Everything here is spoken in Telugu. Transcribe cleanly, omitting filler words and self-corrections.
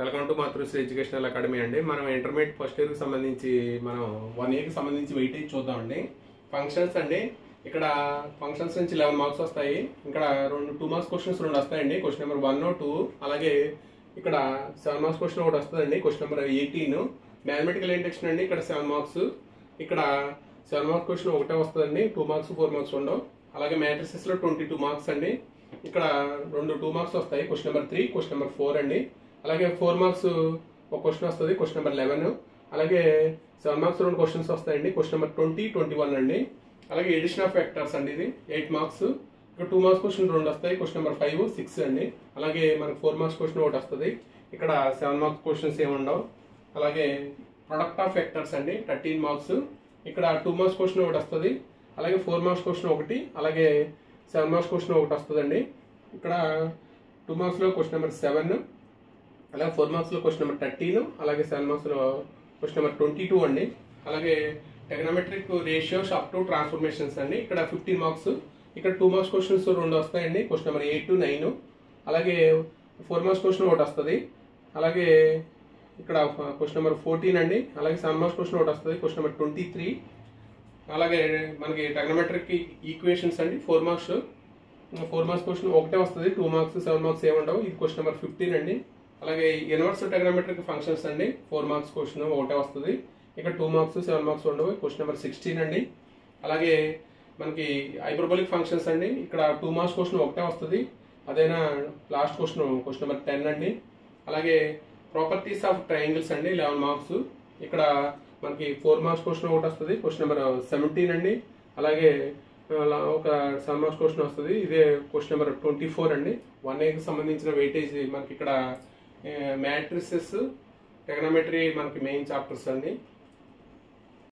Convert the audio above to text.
Welcome to Matrusri educational academy అండి. మనం ఇంటర్మీడియట్ ఫస్ట్ ఇయర్కి సంబంధించి మనం 1 ఇయర్కి సంబంధించి వెయిటేజ్ చూద్దామండి. ఫంక్షన్స్ అండి, ఇక్కడ ఫంక్షన్స్ నుంచి 11 మార్క్స్ వస్తాయి. ఇక్కడ 2 మార్క్స్ క్వశ్చన్స్ 2 వస్తాయండి. క్వశ్చన్ నెంబర్ 1, 2, అలాగే ఇక్కడ 7 మార్క్స్ క్వశ్చన్ ఒకటి వస్తుందండి. క్వశ్చన్ నెంబర్ 18 మ్యాథమెటికల్ ఇండక్షన్ అండి. ఇక్కడ 7 మార్క్స్, ఇక్కడ 7 మార్క్స్ క్వశ్చన్ ఒకటే వస్తుందండి. 2 మార్క్స్ 4 మార్క్స్ ఉండవు. అలాగే మ్యాట్రిసెస్ లో 22 మార్క్స్ అండి. ఇక్కడ 2 మార్క్స్ వస్తాయి. క్వశ్చన్ నెంబర్ 3, క్వశ్చన్ నెంబర్ 4 అండి. అలాగే 4 మార్క్స్ ఒక క్వశ్చన్ వస్తుంది, క్వశ్చన్ నెంబర్ 11. అలాగే 7 మార్క్స్ 2 క్వశ్చన్స్ వస్తాయండి. క్వశ్చన్ నెంబర్ 20, 21 అండి. అలాగే ఎడిషన్ ఆఫ్ వెక్టర్స్ అండి, ఇది 8 మార్క్స్. ఇక్కడ 2 మార్క్స్ క్వశ్చన్ 2 వస్తాయి. క్వశ్చన్ నెంబర్ 5, 6 అండి. అలాగే మనకు 4 మార్క్స్ క్వశ్చన్ ఒకటి వస్తుంది. ఇక్కడ 7 మార్క్స్ క్వశ్చన్స్ ఏమి ఉండవు. అలాగే ప్రొడక్ట్ ఆఫ్ వెక్టర్స్ అండి, 13 మార్క్స్. ఇక్కడ 2 మార్క్స్ క్వశ్చన్ ఒకటి వస్తుంది. అలాగే 4 మార్క్స్ క్వశ్చన్ ఒకటి, అలాగే 7 మార్క్స్ క్వశ్చన్ ఒకటి వస్తుందండి. ఇక్కడ 2 మార్క్స్లో క్వశ్చన్ నెంబర్ 7, అలాగే 4 మార్క్స్లో క్వశ్చన్ నెంబర్ 13, అలాగే 7 మార్క్స్లో క్వశ్చన్ నెంబర్ 22 అండి. అలాగే టెగ్నోమెట్రిక్ రేషియోస్ అప్ టు ట్రాన్స్ఫర్మేషన్స్ అండి. ఇక్కడ 15 మార్క్స్. ఇక్కడ 2 మార్క్స్ క్వశ్చన్స్ 2 వస్తాయండి. Question number 8, 9. అలాగే 4 మార్క్స్ క్వశ్చన్ ఒకటి వస్తుంది. అలాగే ఇక్కడ క్వశ్చన్ నెంబర్ 14 అండి. అలాగే 7 మార్క్స్ క్వశ్చన్ ఒకటి వస్తుంది. Question number 23. అలాగే మనకి టెగ్నోమెట్రిక్ ఈక్వేషన్స్ అండి, 4 మార్క్స్. 4 మార్క్స్ క్వశ్చన్ ఒకటే వస్తుంది. 2 మార్క్స్ 7 మార్క్స్ ఏముండవు. ఇది క్వశ్చన్ నెంబర్ 15 అండి. అలాగే ఇన్వర్స్ టెగ్నోమెట్రిక్ ఫంక్షన్స్ అండి, 4 మార్క్స్ క్వశ్చన్ ఒకటే వస్తుంది. ఇక్కడ 2 మార్క్స్ 7 మార్క్స్ ఉండవు. క్వశ్చన్ నెంబర్ 16 అండి. అలాగే మనకి హైపర్బోలిక్ ఫంక్షన్స్ అండి, ఇక్కడ 2 మార్క్స్ క్వశ్చన్ ఒకటే వస్తుంది. అదైనా లాస్ట్ క్వశ్చన్ నెంబర్ 10 అండి. అలాగే ప్రాపర్టీస్ ఆఫ్ ట్రయాంగిల్స్ అండి, 11 మార్క్స్. ఇక్కడ మనకి 4 మార్క్స్ క్వశ్చన్ ఒకటి వస్తుంది. క్వశ్చన్ నెంబర్ 17 అండి. అలాగే ఒక 7 మార్క్స్ క్వశ్చన్ వస్తుంది. ఇదే క్వశ్చన్ నెంబర్ 24 అండి. 1 ఇయర్కి సంబంధించిన వెయిటేజ్ మనకి ఇక్కడ మ్యాట్రిసెస్, టెగ్నోమెట్రీ మనకి మెయిన్ చాప్టర్స్ అండి.